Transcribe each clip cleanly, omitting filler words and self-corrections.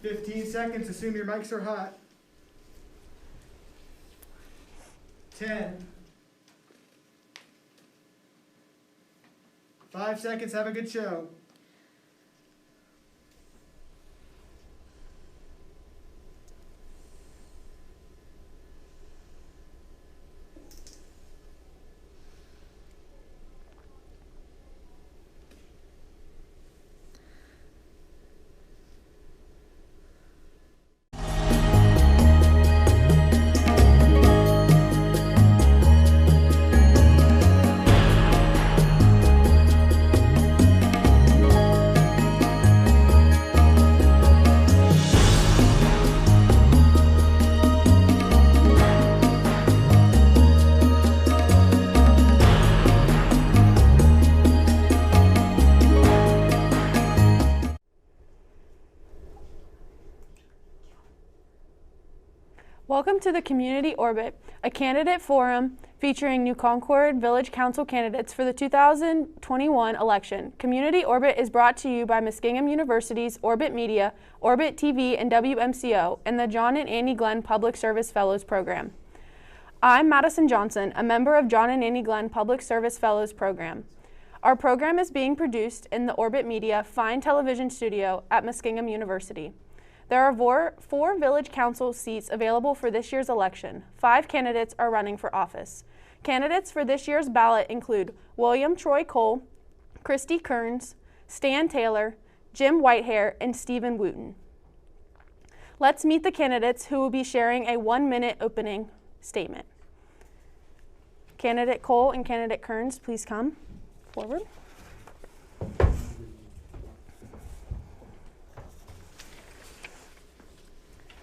15 seconds, assume your mics are hot. 10. 5 seconds, have a good show. Welcome to the Community Orbit, a candidate forum featuring New Concord Village Council candidates for the 2021 election. Community Orbit is brought to you by Muskingum University's Orbit Media, Orbit TV, and WMCO, and the John and Annie Glenn Public Service Fellows Program. I'm Madison Johnson, a member of John and Annie Glenn Public Service Fellows Program. Our program is being produced in the Orbit Media Fine Television Studio at Muskingum University. There are four Village Council seats available for this year's election. 5 candidates are running for office. Candidates for this year's ballot include William Troy Cole, Christy Kearns, Stan Taylor, Jim Whitehair, and Stephen Wooten. Let's meet the candidates who will be sharing a 1-minute opening statement. Candidate Cole and Candidate Kearns, please come forward.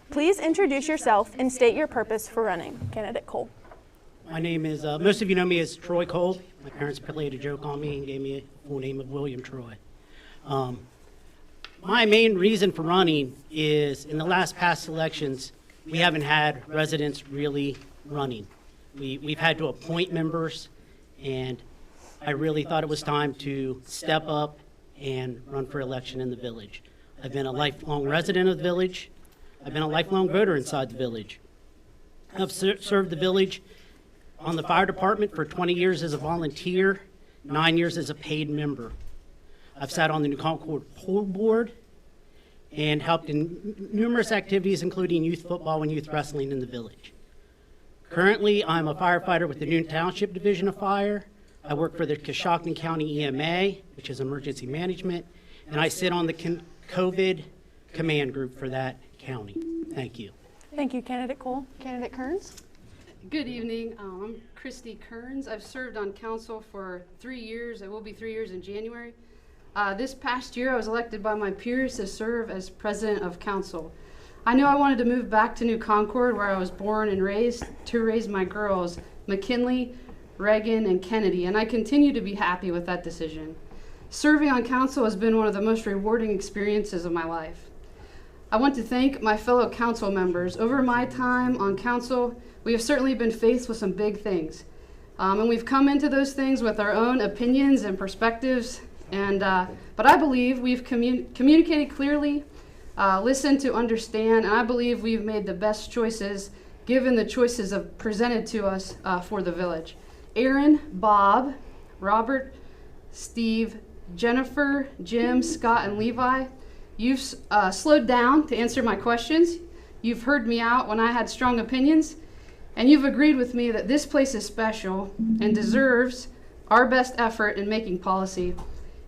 Please introduce yourself and state your purpose for running. Candidate Cole. My name is, most of you know me as Troy Cole. My parents played a joke on me and gave me a full name of William Troy. My main reason for running is in the last past elections, we haven't had residents really running. We've had to appoint members, and I really thought it was time to step up and run for election in the village. I've been a lifelong resident of the village. I've been a lifelong voter inside the village. I've served the village on the fire department for 20 years as a volunteer, 9 years as a paid member. I've sat on the New Concord Pool Board and helped in numerous activities, including youth football and youth wrestling in the village. Currently, I'm a firefighter with the Newton Township Division of Fire. I work for the Coshocton County EMA, which is emergency management, and I sit on the COVID command group for that county. Thank you. Thank you, Candidate Cole. Candidate Kearns. Good evening. I'm Christy Kearns. I've served on council for 3 years. It will be 3 years in January. This past year, I was elected by my peers to serve as president of council. I knew I wanted to move back to New Concord, where I was born and raised, to raise my girls, McKinley, Reagan, and Kennedy, and I continue to be happy with that decision. Serving on council has been one of the most rewarding experiences of my life. I want to thank my fellow council members. Over my time on council, we have certainly been faced with some big things. And we've come into those things with our own opinions and perspectives. But I believe we've communicated clearly, listened to understand, and I believe we've made the best choices given the choices presented to us for the village. Aaron, Bob, Robert, Steve, Jennifer, Jim, Scott, and Levi, you've slowed down to answer my questions. You've heard me out when I had strong opinions, and you've agreed with me that this place is special and deserves our best effort in making policy.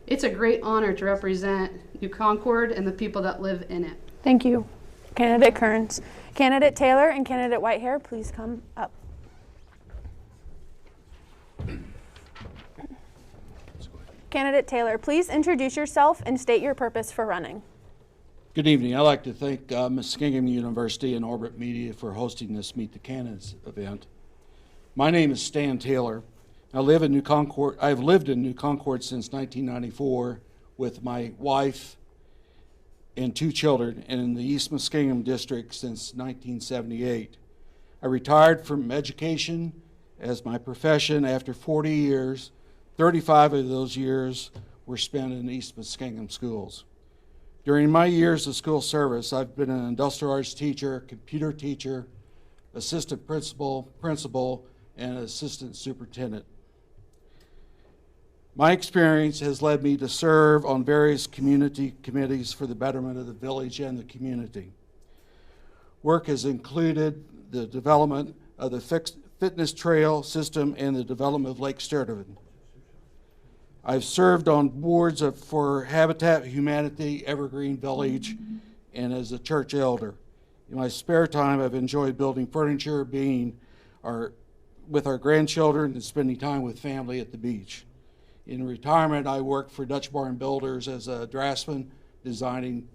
It's a great honor to represent New Concord and the people that live in it. Thank you, Candidate Kearns. Candidate Taylor and Candidate Whitehair, please come up. Candidate Taylor, please introduce yourself and state your purpose for running. Good evening. I'd like to thank Muskingum University and Orbit Media for hosting this Meet the Candidates event. My name is Stan Taylor. I've lived in New Concord since 1994 with my wife and 2 children, and in the East Muskingum district since 1978. I retired from education as my profession after 40 years. 35 of those years were spent in East Muskingum schools. During my years of school service, I've been an industrial arts teacher, computer teacher, assistant principal, and assistant superintendent. My experience has led me to serve on various community committees for the betterment of the village and the community. Work has included the development of the fitness trail system and the development of Lake Sturtevant. I've served on boards for Habitat for Humanity, Evergreen Village, and as a church elder. In my spare time, I've enjoyed building furniture, being with our grandchildren, and spending time with family at the beach. In retirement, I worked for Dutch Barn Builders as a draftsman, designing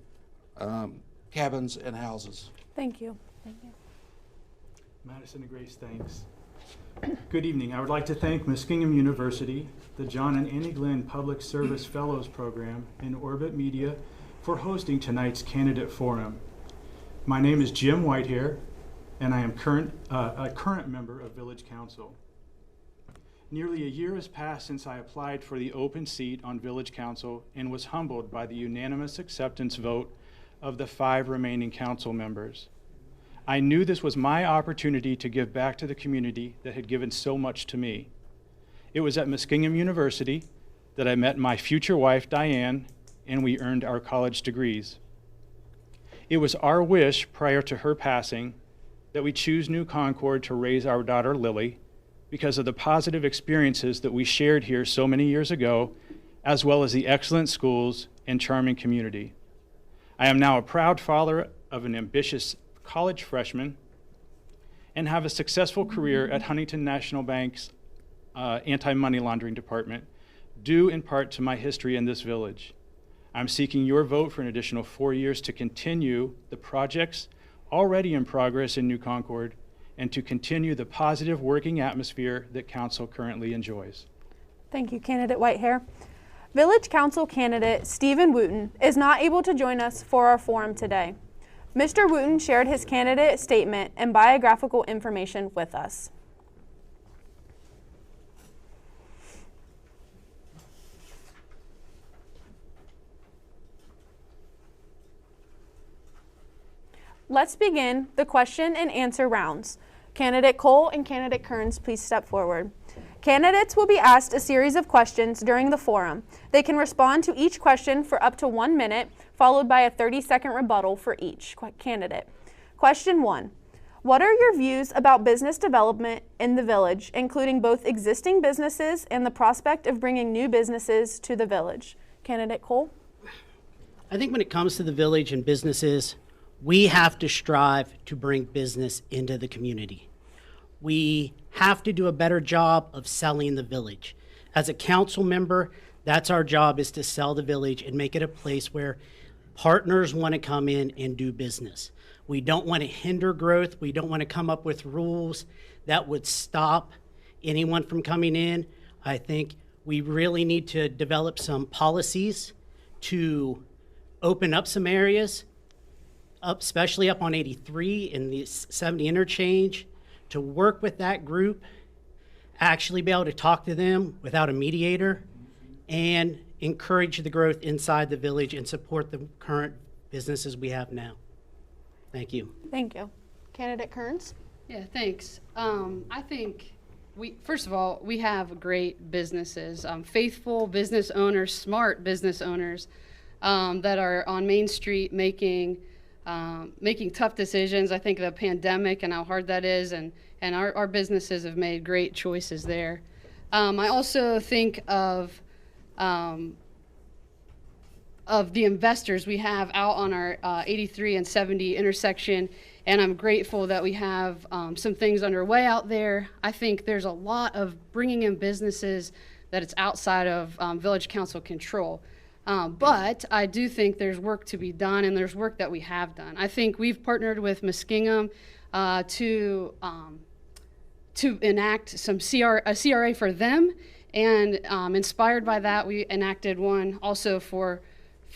cabins and houses. Thank you. Thank you. Madison and Grace, thanks. Good evening. I would like to thank Muskingum University, the John and Annie Glenn Public Service Fellows Program, and Orbit Media for hosting tonight's candidate forum. My name is Jim Whitehair, and I am a current member of Village Council. Nearly a year has passed since I applied for the open seat on Village Council and was humbled by the unanimous acceptance vote of the 5 remaining council members. I knew this was my opportunity to give back to the community that had given so much to me. It was at Muskingum University that I met my future wife, Diane, and we earned our college degrees. It was our wish prior to her passing that we choose New Concord to raise our daughter, Lily, because of the positive experiences that we shared here so many years ago, as well as the excellent schools and charming community. I am now a proud father of an ambitious college freshman and have a successful career at Huntington National Bank's anti-money laundering department, due in part to my history in this village. I'm seeking your vote for an additional 4 years to continue the projects already in progress in New Concord and to continue the positive working atmosphere that Council currently enjoys. Thank you, Candidate Whitehair. Village Council candidate Stephen Wooten is not able to join us for our forum today. Mr. Wooten shared his candidate statement and biographical information with us. Let's begin the question and answer rounds. Candidate Cole and Candidate Kearns, please step forward. Candidates will be asked a series of questions during the forum. They can respond to each question for up to 1 minute, followed by a 30-second rebuttal for each candidate. Question 1. What are your views about business development in the village, including both existing businesses and the prospect of bringing new businesses to the village? Candidate Cole? I think when it comes to the village and businesses, we have to strive to bring business into the community. We have to do a better job of selling the village. As a council member, that's our job, is to sell the village and make it a place where partners want to come in and do business. We don't want to hinder growth. We don't want to come up with rules that would stop anyone from coming in. I think we really need to develop some policies to open up some areas, especially up on 83 in the 70 interchange, to work with that group, actually be able to talk to them without a mediator, and encourage the growth inside the village and support the current businesses we have now. Thank you. Thank you. Candidate Kearns? Yeah, thanks. I think first of all, we have great businesses, faithful business owners, smart business owners that are on Main Street making tough decisions. I think the pandemic and how hard that is, and our businesses have made great choices there. I also think of the investors we have out on our 83 and 70 intersection, and I'm grateful that we have some things underway out there. I think there's a lot of bringing in businesses that it's outside of Village Council control. But I do think there's work to be done, and there's work that we have done. I think we've partnered with Muskingum to enact a CRA for them, and inspired by that, we enacted one also for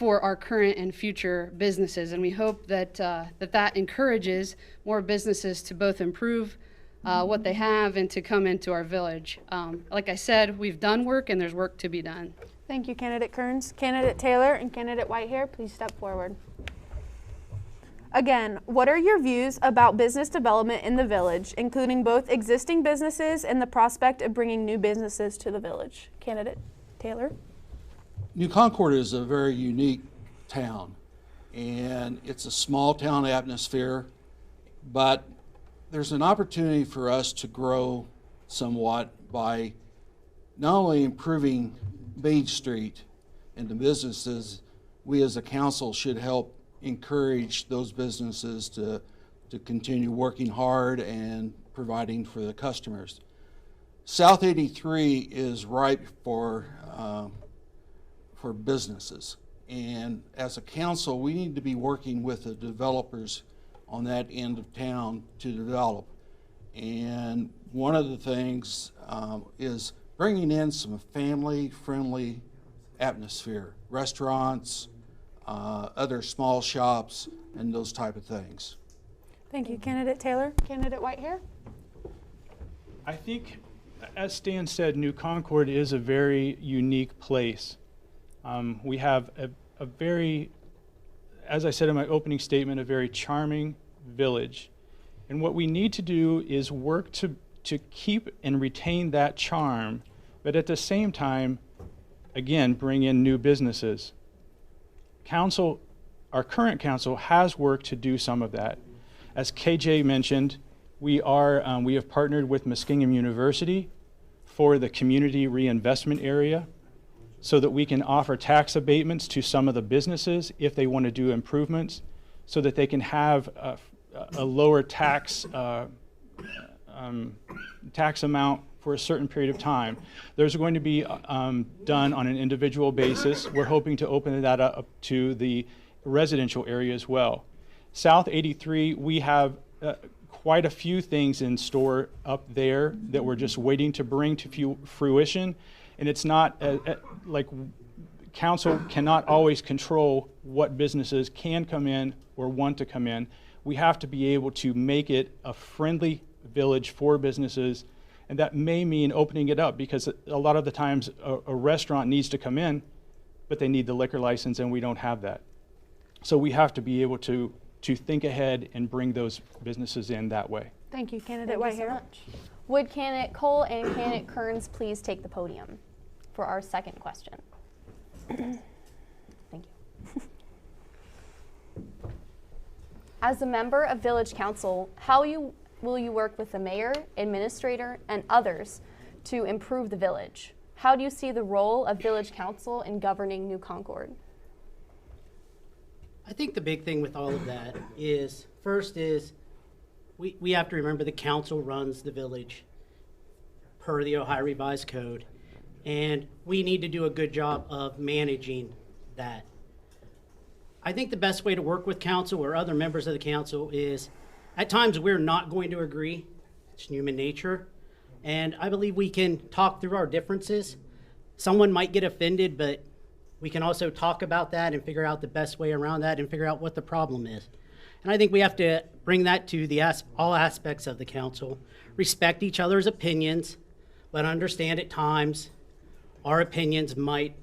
our current and future businesses. And we hope that that encourages more businesses to both improve what they have and to come into our village. Like I said, we've done work and there's work to be done. Thank you, Candidate Kearns. Candidate Taylor and Candidate Whitehair, please step forward. Again, what are your views about business development in the village, including both existing businesses and the prospect of bringing new businesses to the village? Candidate Taylor. New Concord is a very unique town, and it's a small town atmosphere, but there's an opportunity for us to grow somewhat by not only improving Main Street and the businesses. We as a council should help encourage those businesses to continue working hard and providing for the customers. South 83 is ripe for businesses, and as a council we need to be working with the developers on that end of town to develop. And one of the things is bringing in some family-friendly atmosphere, restaurants, other small shops, and those type of things. Thank you, Candidate Taylor. Candidate Whitehair. I think, as Stan said, New Concord is a very unique place. We have a very, as I said in my opening statement, a very charming village. And what we need to do is work to keep and retain that charm, but at the same time, again, bring in new businesses. Council, our current council has worked to do some of that. As KJ mentioned, we have partnered with Muskingum University for the community reinvestment area so that we can offer tax abatements to some of the businesses if they want to do improvements, so that they can have a lower tax tax amount for a certain period of time. There's going to be done on an individual basis. We're hoping to open that up to the residential area as well. South 83, we have quite a few things in store up there that we're just waiting to bring to fruition. And it's not like council cannot always control what businesses can come in or want to come in. We have to be able to make it a friendly village for businesses. And that may mean opening it up, because a lot of the times a restaurant needs to come in, but they need the liquor license and we don't have that. So we have to be able to think ahead and bring those businesses in that way. Thank you, Candidate Thank you so Whitehair. much. Would candidate Cole and candidate Kearns please take the podium for our second question? Thank you. As a member of Village Council, how will you work with the mayor, administrator, and others to improve the village? How do you see the role of Village Council in governing New Concord? I think the big thing with all of that is, first is, we have to remember the council runs the village per the Ohio Revised Code, and we need to do a good job of managing that. I think the best way to work with council or other members of the council is, at times we're not going to agree. It's human nature. And I believe we can talk through our differences. Someone might get offended, but we can also talk about that and figure out the best way around that and figure out what the problem is. And I think we have to bring that to all aspects of the council. Respect each other's opinions, but understand at times our opinions might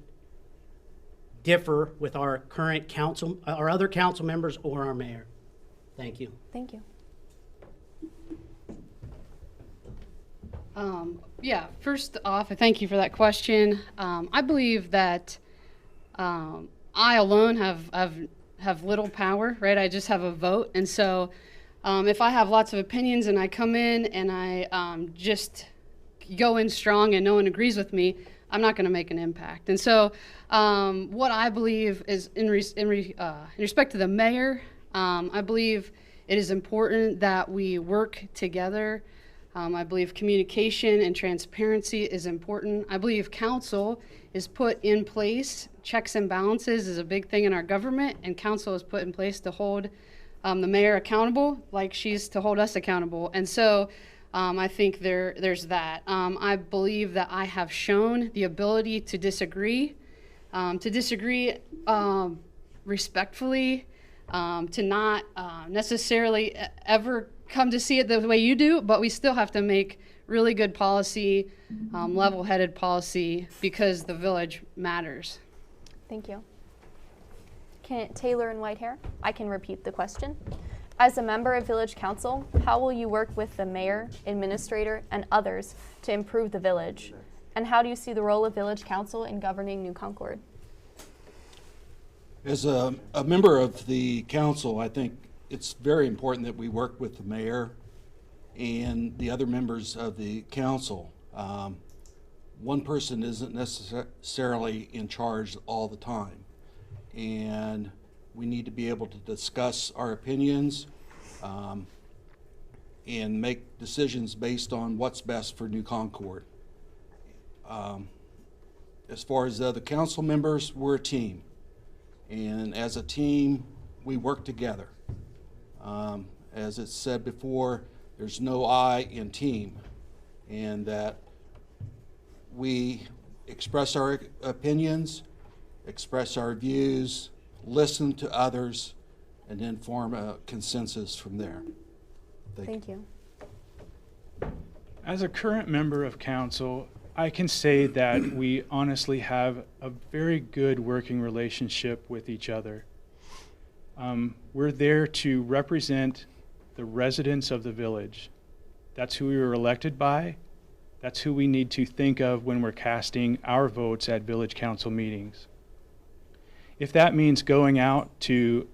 differ with our current council, our other council members, or our mayor. Thank you. Thank you. Yeah, first off, thank you for that question. I believe that I alone have little power, right? I just have a vote. And so if I have lots of opinions and I come in and I just go in strong and no one agrees with me, I'm not going to make an impact. And so what I believe is in respect to the mayor, I believe it is important that we work together. I believe communication and transparency is important. I believe council is put in place. Checks and balances is a big thing in our government, and council is put in place to hold the mayor accountable like she's to hold us accountable. And so I think there's that. I believe that I have shown the ability to disagree respectfully, to not necessarily ever come to see it the way you do, but we still have to make really good policy, level-headed policy, because the village matters. Thank you. Taylor and Whitehair, I can repeat the question. As a member of Village Council, how will you work with the mayor, administrator, and others to improve the village? And how do you see the role of Village Council in governing New Concord? As a member of the council, I think it's very important that we work with the mayor and the other members of the council. One person isn't necessarily in charge all the time, and we need to be able to discuss our opinions and make decisions based on what's best for New Concord. As far as the other council members, we're a team, and as a team, we work together. As it's said before, there's no I in team, and that we express our opinions, express our views, listen to others, and then form a consensus from there. Thank you. As a current member of council, I can say that we honestly have a very good working relationship with each other. We're there to represent the residents of the village. That's who we were elected by. That's who we need to think of when we're casting our votes at village council meetings. If that means going out to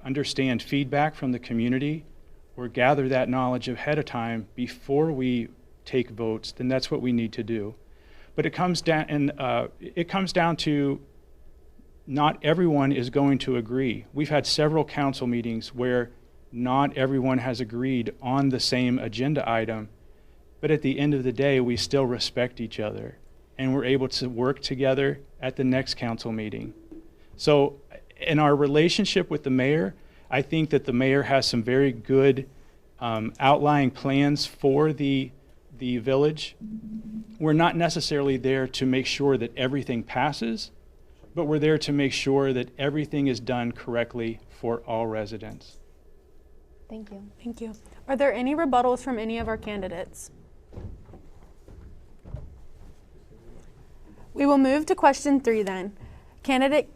understand feedback from the community or gather that knowledge ahead of time before we take votes, then that's what we need to do. But it comes down to not everyone is going to agree. We've had several council meetings where not everyone has agreed on the same agenda item, but at the end of the day, we still respect each other, and we're able to work together at the next council meeting. So in our relationship with the mayor, I think that the mayor has some very good outlying plans for the village. We're not necessarily there to make sure that everything passes, but we're there to make sure that everything is done correctly for all residents. Thank you. Thank you. Are there any rebuttals from any of our candidates? We will move to question 3 then. Candidate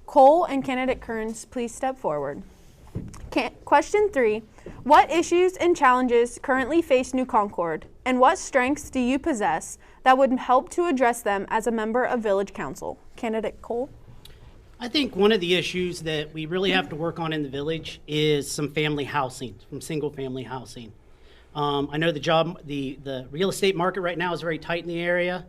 Cole and candidate Kearns, please step forward. Question 3, what issues and challenges currently face New Concord, and what strengths do you possess that would help to address them as a member of Village Council? Candidate Cole. I think one of the issues that we really have to work on in the village is some family housing, some single family housing. I know the real estate market right now is very tight in the area.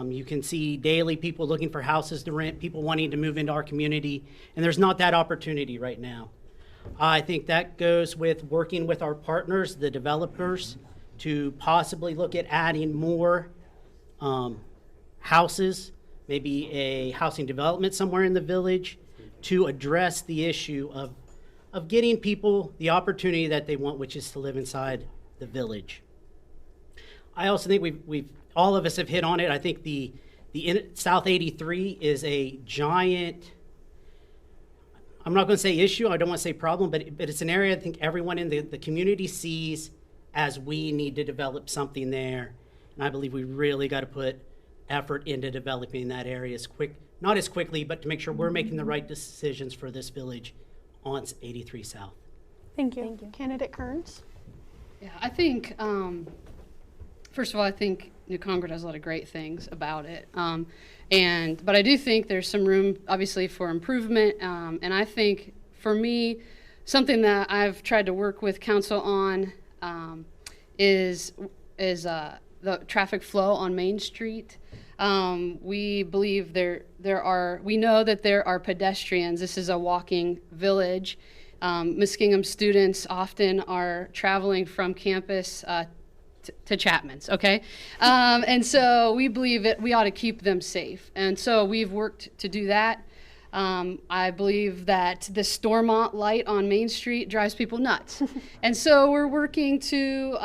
You can see daily people looking for houses to rent, people wanting to move into our community, and there's not that opportunity right now. I think that goes with working with our partners, the developers, to possibly look at adding more houses, maybe a housing development somewhere in the village, to address the issue of getting people the opportunity that they want, which is to live inside the village. I also think we've all of us have hit on it. I think the South 83 is a giant, I'm not going to say issue, I don't want to say problem, but it's an area I think everyone in the community sees as we need to develop something there. And I believe we really got to put effort into developing that area not as quickly, but to make sure we're making the right decisions for this village on 83 South. Thank you. Thank you. Candidate Kearns. Yeah, I think, first of all, I think New Concord has a lot of great things about it. But I do think there's some room, obviously, for improvement. And I think, for me, something that I've tried to work with council on is the traffic flow on Main Street. We believe we know that there are pedestrians. This is a walking village. Muskingum students often are traveling from campus to Chapman's, okay? And so we believe that we ought to keep them safe. And so we've worked to do that. I believe that the Stormont light on Main Street drives people nuts. And so we're working to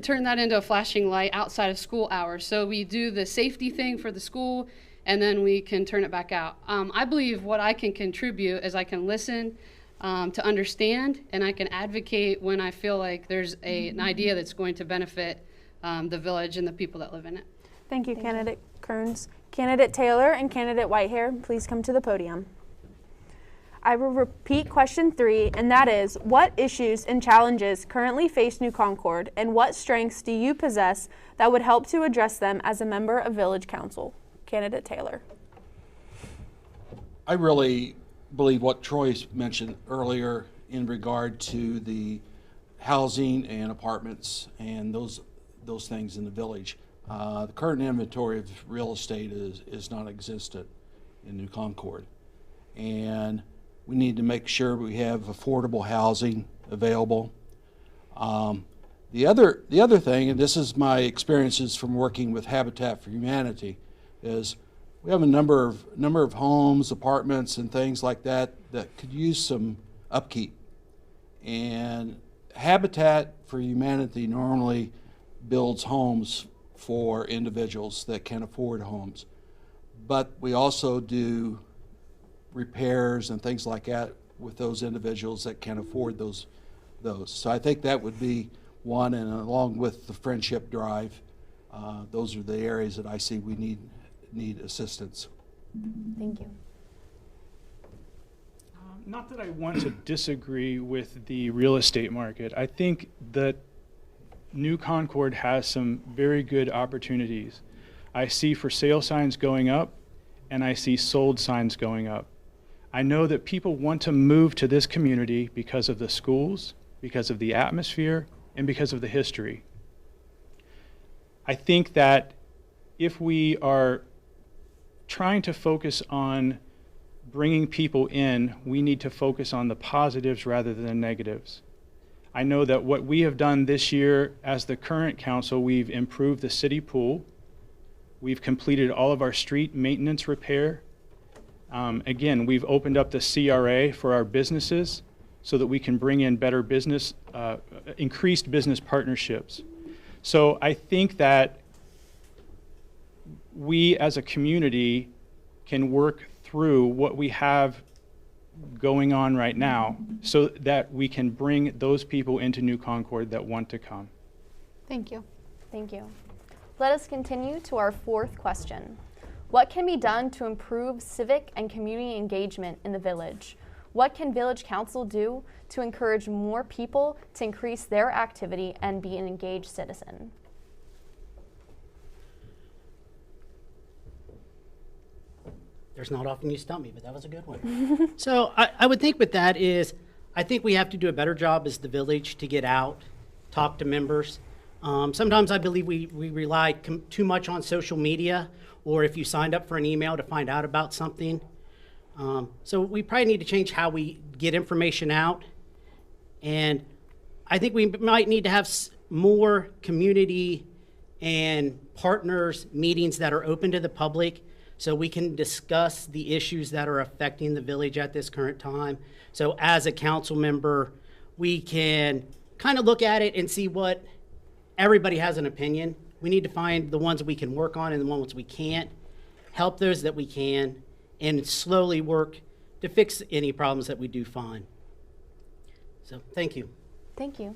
turn that into a flashing light outside of school hours. So we do the safety thing for the school, and then we can turn it back out. I believe what I can contribute is I can listen to understand, and I can advocate when I feel like there's an idea that's going to benefit the village and the people that live in it. Thank you, Candidate Kearns. Candidate Taylor and Candidate Whitehair, please come to the podium. I will repeat question 3, and that is, what issues and challenges currently face New Concord, and what strengths do you possess that would help to address them as a member of Village Council? Candidate Taylor. I really believe what Troy mentioned earlier in regard to the housing and apartments and those things in the village. The current inventory of real estate is non-existent in New Concord, and we need to make sure we have affordable housing available. The other thing, and this is my experiences from working with Habitat for Humanity, is we have a number of homes, apartments, and things like that that could use some upkeep. And Habitat for Humanity normally builds homes for individuals that can afford homes, but we also do repairs and things like that with those individuals that can afford those. So I think that would be one, and along with the Friendship Drive, those are the areas that I see we need assistance. Thank you. Not that I want to disagree with the real estate market. I think that New Concord has some very good opportunities. I see for sale signs going up, and I see sold signs going up. I know that people want to move to this community because of the schools, because of the atmosphere, and because of the history. I think that if we are trying to focus on bringing people in, we need to focus on the positives rather than the negatives. I know that what we have done this year as the current council, we've improved the city pool. We've completed all of our street maintenance repair. Again, we've opened up the CRA for our businesses so that we can bring in better business, increased business partnerships. So I think that we as a community can work through what we have going on right now so that we can bring those people into New Concord that want to come. Thank you. Thank you. Let us continue to our 4th question. What can be done to improve civic and community engagement in the village? What can Village Council do to encourage more people to increase their activity and be an engaged citizen? There's not often you stump me, but that was a good one. So I would think with that is, I think we have to do a better job as the village to get out, talk to members. Sometimes I believe we rely too much on social media, or if you signed up for an email to find out about something. So we probably need to change how we get information out. And I think we might need to have more community and partners meetings that are open to the public, so we can discuss the issues that are affecting the village at this current time. So as a council member, we can kind of look at it and see what everybody has an opinion. We need to find the ones that we can work on and the ones we can't, help those that we can, and slowly work to fix any problems that we do find. So thank you. Thank you.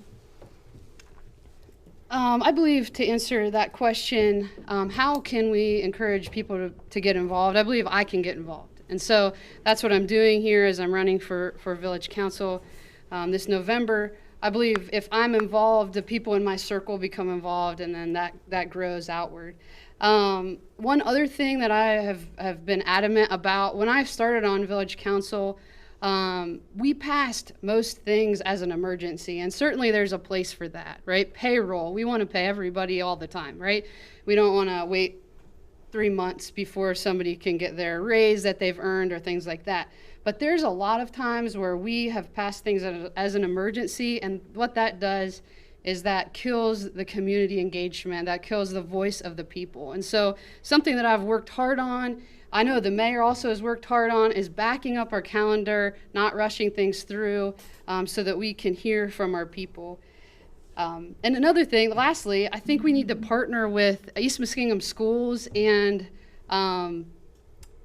I believe to answer that question, how can we encourage people to get involved? I believe I can get involved. And so that's what I'm doing here as I'm running for Village Council this November. I believe if I'm involved, the people in my circle become involved, and then that grows outward. One other thing that I have been adamant about, when I started on Village Council, we passed most things as an emergency, and certainly there's a place for that, right? Payroll, we want to pay everybody all the time, right? We don't want to wait 3 months before somebody can get their raise that they've earned or things like that. But there's a lot of times where we have passed things as an emergency, and what that does is that kills the community engagement, that kills the voice of the people. And so something that I've worked hard on, I know the mayor also has worked hard on, is backing up our calendar, not rushing things through, so that we can hear from our people. And another thing, lastly, I think we need to partner with East Muskingum schools and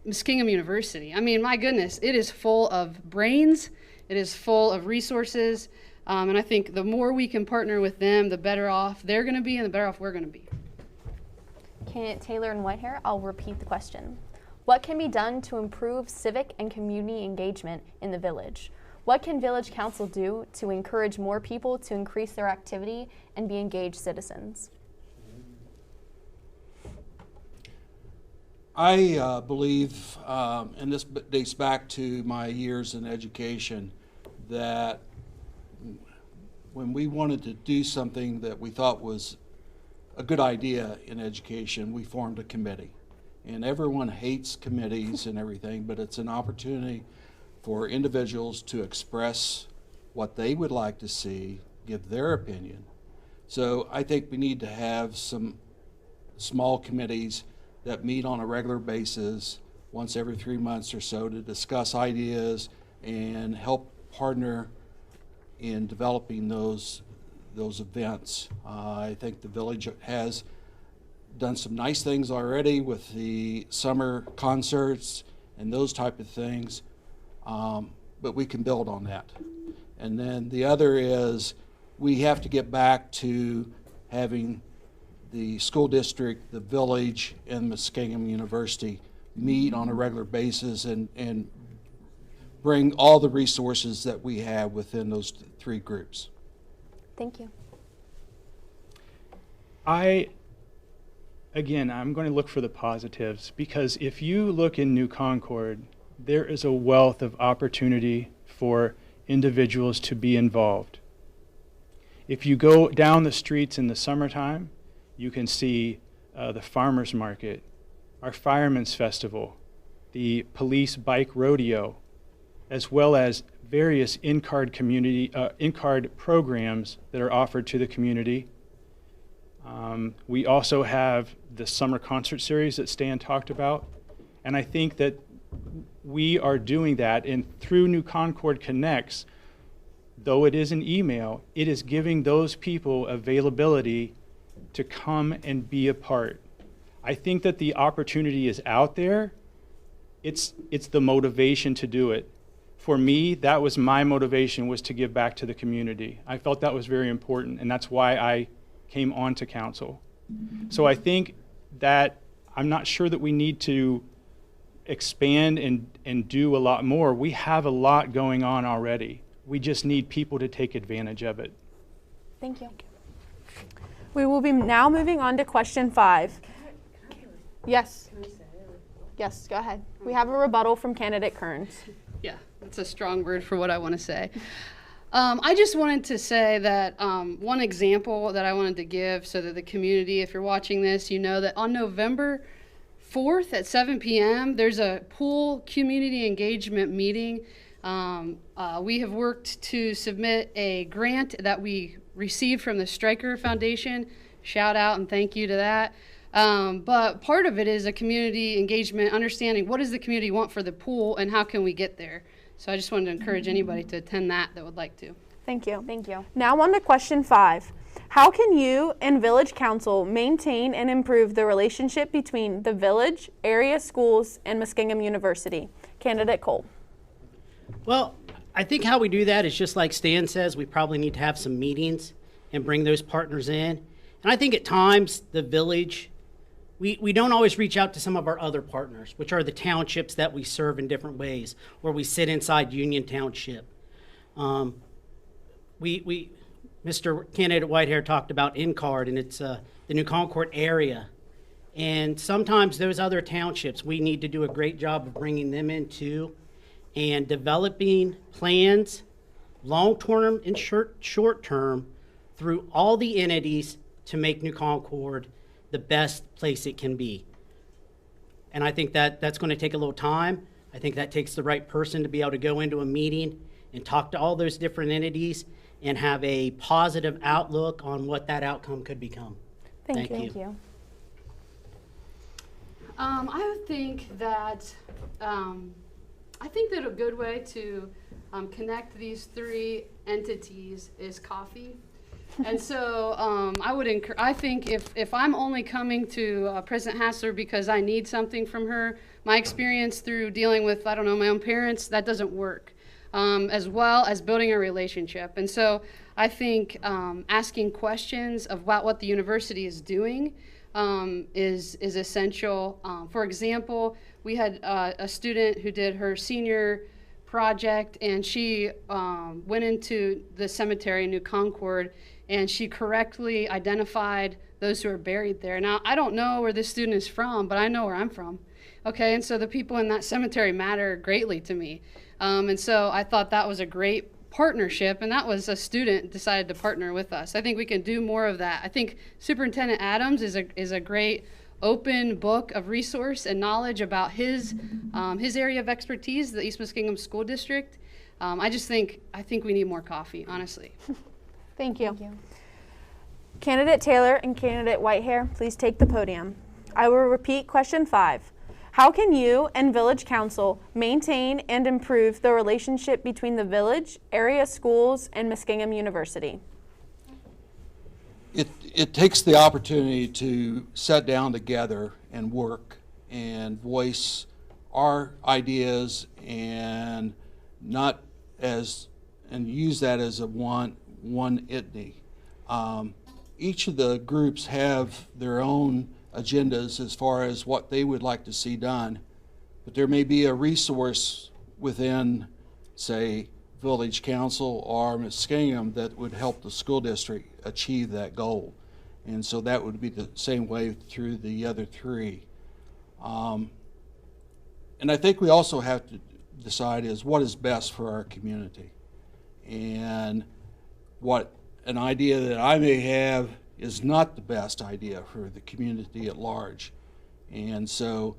Muskingum University. I mean, my goodness, it is full of brains, it is full of resources, and I think the more we can partner with them, the better off they're going to be and the better off we're going to be. Candidate Taylor and Whitehair, I'll repeat the question. What can be done to improve civic and community engagement in the village? What can Village Council do to encourage more people to increase their activity and be engaged citizens? I believe, and this dates back to my years in education, that when we wanted to do something that we thought was a good idea in education, we formed a committee. And everyone hates committees and everything, but it's an opportunity for individuals to express what they would like to see, give their opinion. So I think we need to have some small committees that meet on a regular basis, once every 3 months or so, to discuss ideas and help partner in developing those events. I think the village has done some nice things already with the summer concerts and those type of things, but we can build on that. And then the other is we have to get back to having the school district, the village, and Muskingum University meet on a regular basis and bring all the resources that we have within those three groups. Thank you. Again, I'm going to look for the positives, because if you look in New Concord, there is a wealth of opportunity for individuals to be involved. If you go down the streets in the summertime, you can see the farmers market, our firemen's festival, the police bike rodeo, as well as various in-card programs that are offered to the community. We also have the summer concert series that Stan talked about, and I think that we are doing that, and through New Concord Connects, though it is an email, it is giving those people availability to come and be a part. I think that the opportunity is out there. It's the motivation to do it. For me, that was my motivation, was to give back to the community. I felt that was very important, and that's why I came onto council. So I think that I'm not sure that we need to expand and do a lot more. We have a lot going on already. We just need people to take advantage of it. Thank you. We will be now moving on to question 5. Yes. Yes, go ahead. We have a rebuttal from candidate Kearns. Yeah, that's a strong word for what I want to say. I just wanted to say that one example that I wanted to give so that the community, if you're watching this, you know that on November 4th at 7 p.m., there's a pool community engagement meeting. We have worked to submit a grant that we received from the Stryker Foundation. Shout out and thank you to that. But part of it is a community engagement, understanding what does the community want for the pool and how can we get there. So I just wanted to encourage anybody to attend that would like to. Thank you. Thank you. Now on to question 5. How can you and Village Council maintain and improve the relationship between the village, area schools, and Muskingum University? Candidate Cole. Well, I think how we do that is just like Stan says, we probably need to have some meetings and bring those partners in. And I think at times the village, we don't always reach out to some of our other partners, which are the townships that we serve in different ways, or we sit inside Union Township. Mr. Candidate Whitehair talked about Concord, and it's the New Concord area. And sometimes those other townships, we need to do a great job of bringing them in too, and developing plans, long-term and short-term, through all the entities to make New Concord the best place it can be. And I think that that's going to take a little time. I think that takes the right person to be able to go into a meeting and talk to all those different entities and have a positive outlook on what that outcome could become. Thank you. Thank you. I would think that a good way to connect these three entities is coffee. And so I think if I'm only coming to President Hassler because I need something from her, my experience through dealing with, I don't know, my own parents, that doesn't work, as well as building a relationship. And so I think asking questions about what the university is doing is essential. For example, we had a student who did her senior project, and she went into the cemetery in New Concord, and she correctly identified those who are buried there. Now, I don't know where this student is from, but I know where I'm from. Okay, and so the people in that cemetery matter greatly to me. And so I thought that was a great partnership, and that was a student decided to partner with us. I think we can do more of that. I think Superintendent Adams is a great open book of resource and knowledge about his area of expertise, the East Muskingum School District. I think we need more coffee, honestly. Thank you. Thank you. Candidate Taylor and Candidate Whitehair, please take the podium. I will repeat question 5. How can you and Village Council maintain and improve the relationship between the village, area schools, and Muskingum University? It takes the opportunity to sit down together and work and voice our ideas and use that as a one entity. Each of the groups have their own agendas as far as what they would like to see done, but there may be a resource within, say, Village Council or Muskingum that would help the school district achieve that goal. And so that would be the same way through the other three. And I think we also have to decide is what is best for our community. And what an idea that I may have is not the best idea for the community at large. And so,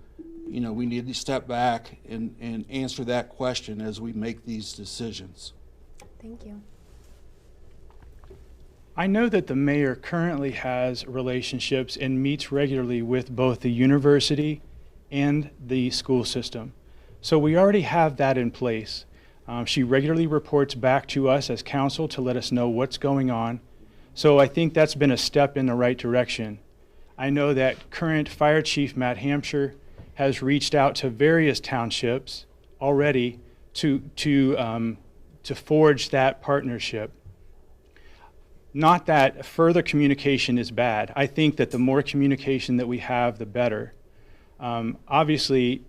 you know, we need to step back and answer that question as we make these decisions. Thank you. I know that the mayor currently has relationships and meets regularly with both the university and the school system. So we already have that in place. She regularly reports back to us as council to let us know what's going on. So I think that's been a step in the right direction. I know that current Fire Chief Matt Hampshire has reached out to various townships already to forge that partnership. Not that further communication is bad. I think that the more communication that we have, the better. Obviously,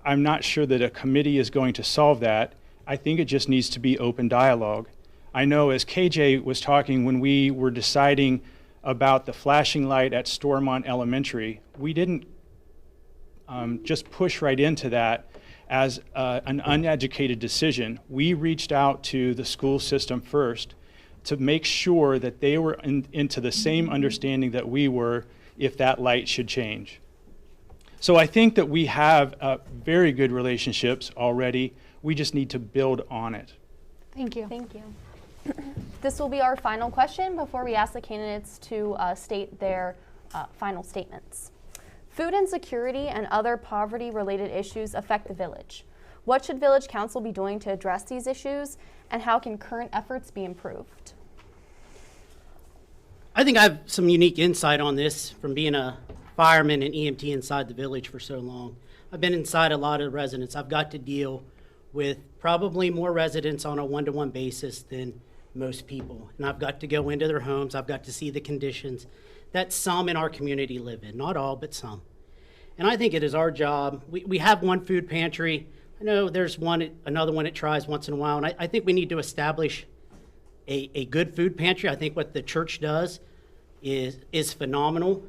I'm not sure that a committee is going to solve that. I think it just needs to be open dialogue. I know as KJ was talking when we were deciding about the flashing light at Stormont Elementary, we didn't just push right into that as an uneducated decision. We reached out to the school system first to make sure that they were into the same understanding that we were if that light should change. So I think that we have very good relationships already. We just need to build on it. Thank you. Thank you. This will be our final question before we ask the candidates to state their final statements. Food insecurity and other poverty-related issues affect the village. What should Village Council be doing to address these issues, and how can current efforts be improved? I think I have some unique insight on this from being a fireman and EMT inside the village for so long. I've been inside a lot of residents. I've got to deal with probably more residents on a one-to-one basis than most people. And I've got to go into their homes. I've got to see the conditions that some in our community live in. Not all, but some. And I think it is our job. We have one food pantry. I know there's another one it tries once in a while. And I think we need to establish a good food pantry. I think what the church does is phenomenal.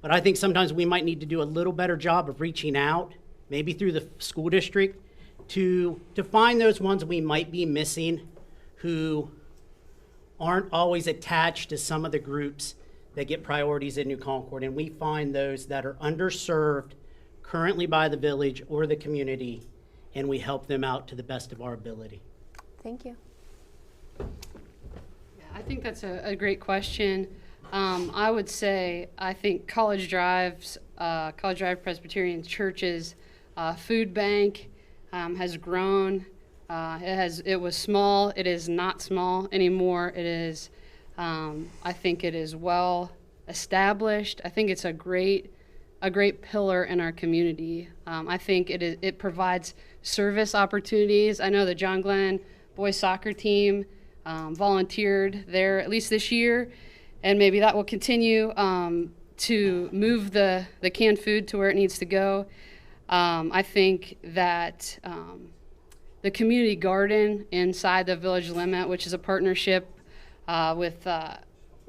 But I think sometimes we might need to do a little better job of reaching out, maybe through the school district, to find those ones we might be missing who aren't always attached to some of the groups that get priorities in New Concord. And we find those that are underserved currently by the village or the community, and we help them out to the best of our ability. Thank you. Yeah, I think that's a great question. I would say I think College Drive Presbyterian Church's food bank has grown. It was small. It is not small anymore. It is I think it is well established. I think it's a great pillar in our community. I think it provides service opportunities. I know the John Glenn boys soccer team volunteered there at least this year, and maybe that will continue to move the canned food to where it needs to go. I think that the community garden inside the village limit, which is a partnership with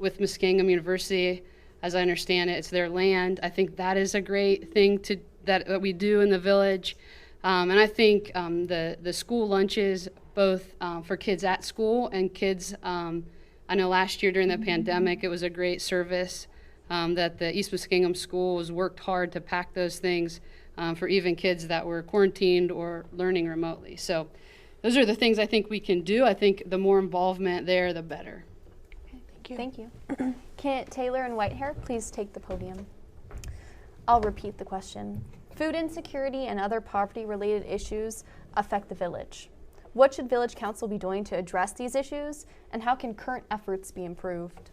Muskingum University, as I understand it, it's their land. I think that is a great thing that we do in the village. And I think the school lunches, both for kids at school and kids, I know last year during the pandemic, it was a great service that the East Muskingum schools worked hard to pack those things for even kids that were quarantined or learning remotely. So those are the things I think we can do. I think the more involvement there, the better. Thank you. Can Taylor and Whitehair please take the podium? I'll repeat the question. Food insecurity and other poverty-related issues affect the village. What should Village Council be doing to address these issues, and how can current efforts be improved?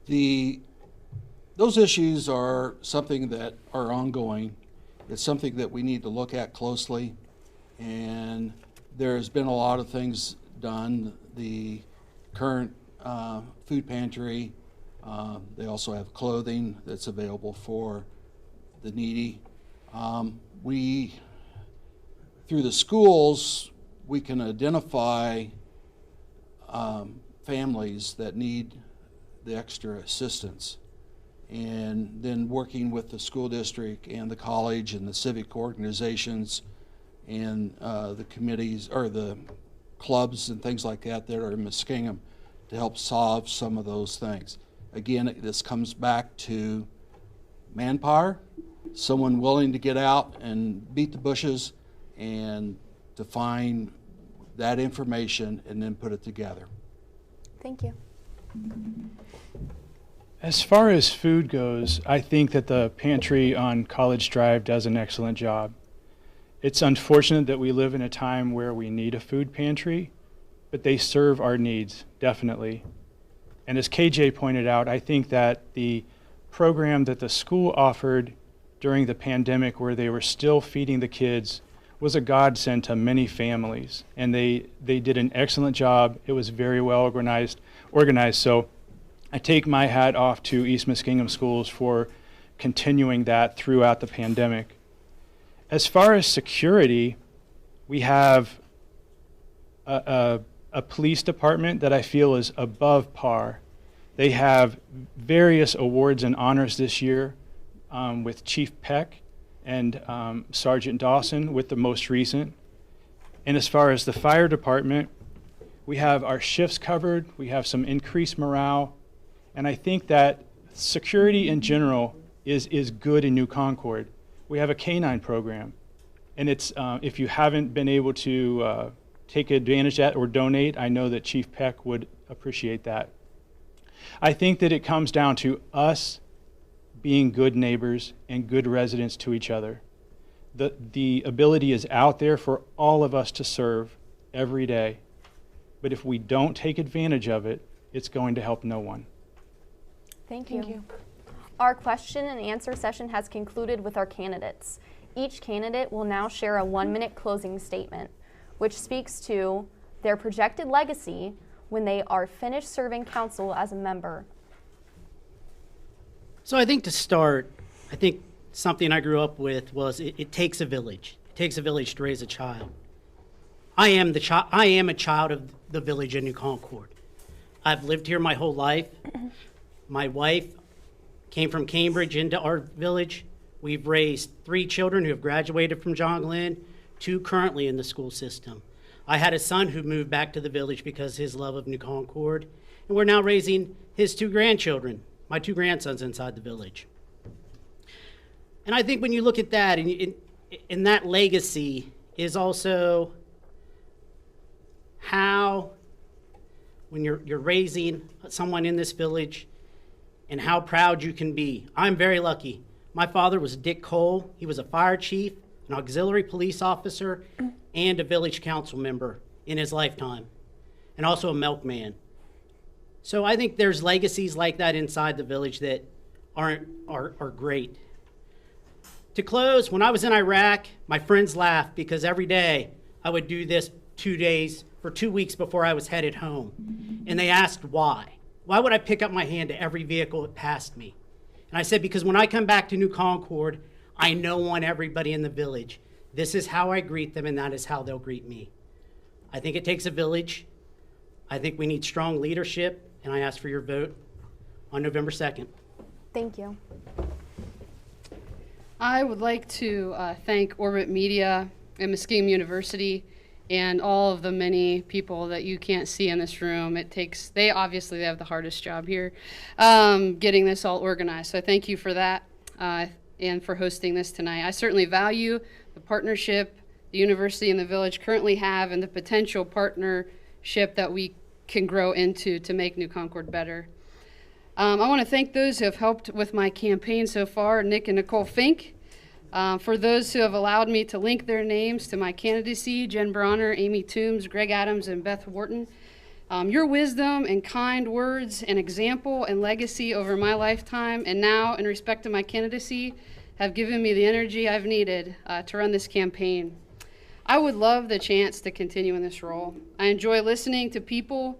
Those issues are something that are ongoing. It's something that we need to look at closely, and there's been a lot of things done. The current food pantry, they also have clothing that's available for the needy. Through the schools, we can identify families that need the extra assistance. And then working with the school district and the college and the civic organizations and the committees or the clubs and things like that are in Muskingum to help solve some of those things. Again, this comes back to manpower, someone willing to get out and beat the bushes and to find that information and then put it together. Thank you. As far as food goes, I think that the pantry on College Drive does an excellent job. It's unfortunate that we live in a time where we need a food pantry, but they serve our needs, definitely. And as KJ pointed out, I think that the program that the school offered during the pandemic, where they were still feeding the kids, was a godsend to many families. And they did an excellent job. It was very well organized. So I take my hat off to East Muskingum Schools for continuing that throughout the pandemic. As far as security, we have a police department that I feel is above par. They have various awards and honors this year with Chief Peck and Sergeant Dawson with the most recent. And as far as the fire department, we have our shifts covered, we have some increased morale, and I think that security in general is good in New Concord. We have a K-9 program, and it's if you haven't been able to take advantage of that or donate, I know that Chief Peck would appreciate that. I think that it comes down to us being good neighbors and good residents to each other. The ability is out there for all of us to serve every day, but if we don't take advantage of it, it's going to help no one. Thank you. Our question and answer session has concluded with our candidates. Each candidate will now share a 1-minute closing statement, which speaks to their projected legacy when they are finished serving council as a member. So I think to start, I think something I grew up with was it takes a village. It takes a village to raise a child. I am a child of the village in New Concord. I've lived here my whole life. My wife came from Cambridge into our village. We've raised 3 children who have graduated from John Glenn, 2 currently in the school system. I had a son who moved back to the village because of his love of New Concord, and we're now raising his 2 grandchildren, my 2 grandsons inside the village. And I think when you look at that, and that legacy is also how, when you're raising someone in this village, and how proud you can be. I'm very lucky. My father was Dick Cole. He was a fire chief, an auxiliary police officer, and a village council member in his lifetime. and also a milkman. So I think there's legacies like that inside the village that are great. To close, when I was in Iraq, my friends laughed because every day I would do this 2 days for 2 weeks before I was headed home. And they asked why. Why would I pick up my hand to every vehicle that passed me? And I said, because when I come back to New Concord, I know everybody in the village. This is how I greet them, and that is how they'll greet me. I think it takes a village. I think we need strong leadership, and I ask for your vote on November 2nd. Thank you. I would like to thank Orbit Media and Muskingum University and all of the many people that you can't see in this room. They obviously have the hardest job here getting this all organized. So I thank you for that and for hosting this tonight. I certainly value the partnership the university and the village currently have and the potential partnership that we can grow into to make New Concord better. I want to thank those who have helped with my campaign so far, Nick and Nicole Fink. For those who have allowed me to link their names to my candidacy, Jen Bronner, Amy Toombs, Greg Adams, and Beth Wharton. Your wisdom and kind words and example and legacy over my lifetime and now in respect to my candidacy have given me the energy I've needed to run this campaign. I would love the chance to continue in this role. I enjoy listening to people.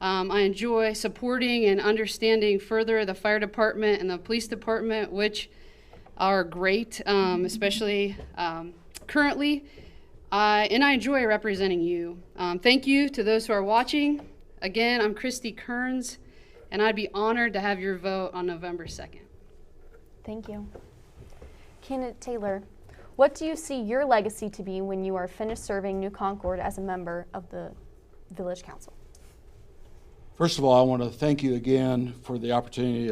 I enjoy supporting and understanding further the fire department and the police department, which are great, especially currently. And I enjoy representing you. Thank you to those who are watching. Again, I'm Christy Kearns, and I'd be honored to have your vote on November 2nd. Thank you. Candidate Taylor, what do you see your legacy to be when you are finished serving New Concord as a member of the Village Council? First of all, I want to thank you again for the opportunity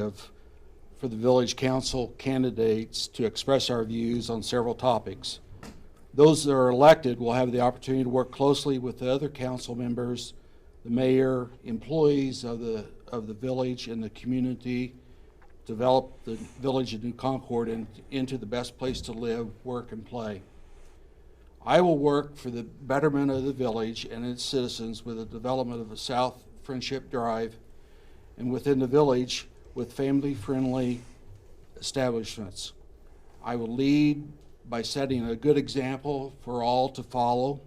for the Village Council candidates to express our views on several topics. Those that are elected will have the opportunity to work closely with the other council members, the mayor, employees of the village and the community, develop the village of New Concord into the best place to live, work, and play. I will work for the betterment of the village and its citizens with the development of the South Friendship Drive and within the village with family-friendly establishments. I will lead by setting a good example for all to follow.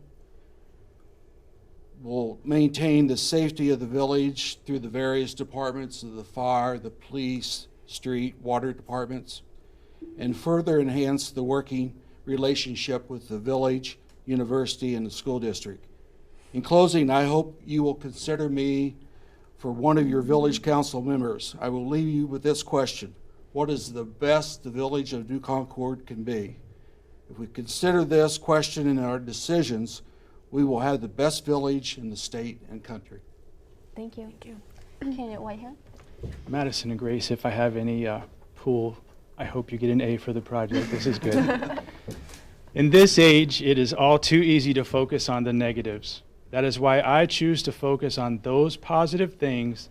We'll maintain the safety of the village through the various departments of the fire, the police, street, water departments, and further enhance the working relationship with the village, university, and the school district. In closing, I hope you will consider me for one of your village council members. I will leave you with this question: what is the best the village of New Concord can be? If we consider this question in our decisions, we will have the best village in the state and country. Thank you. Thank you. Candidate Whitehead. Madison and Grace, if I have any pool, I hope you get an A for the project. This is good. In this age, it is all too easy to focus on the negatives. That is why I choose to focus on those positive things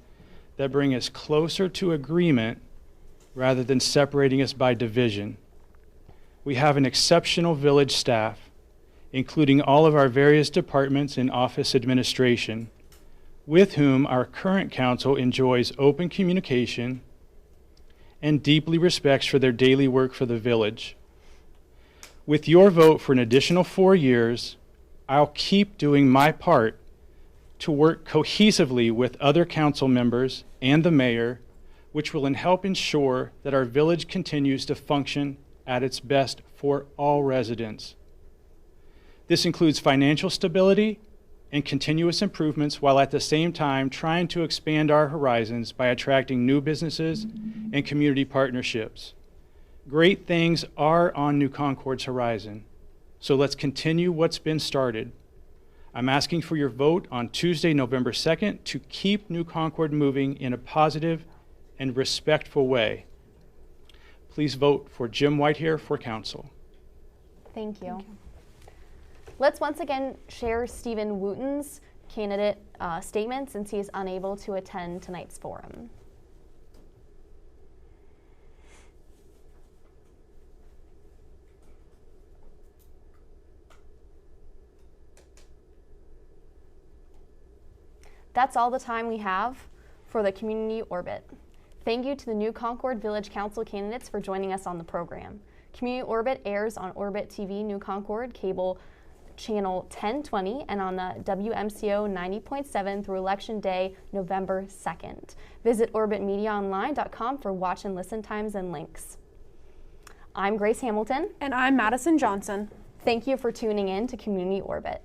that bring us closer to agreement rather than separating us by division. We have an exceptional village staff, including all of our various departments and office administration, with whom our current council enjoys open communication and deeply respects for their daily work for the village. With your vote for an additional 4 years, I'll keep doing my part to work cohesively with other council members and the mayor, which will help ensure that our village continues to function at its best for all residents. This includes financial stability and continuous improvements, while at the same time trying to expand our horizons by attracting new businesses and community partnerships. Great things are on New Concord's horizon, so let's continue what's been started. I'm asking for your vote on Tuesday, November 2nd, to keep New Concord moving in a positive and respectful way. Please vote for Jim Whitehair for council. Thank you. Let's once again share Stephen Wooten's candidate statement since he is unable to attend tonight's forum. That's all the time we have for the Community Orbit. Thank you to the new Concord Village Council candidates for joining us on the program. Community Orbit airs on Orbit TV New Concord cable channel 1020 and on the WMCO 90.7 through Election Day, November 2nd. Visit orbitmediaonline.com for watch and listen times and links. I'm Grace Hamilton. And I'm Madison Johnson. Thank you for tuning in to Community Orbit.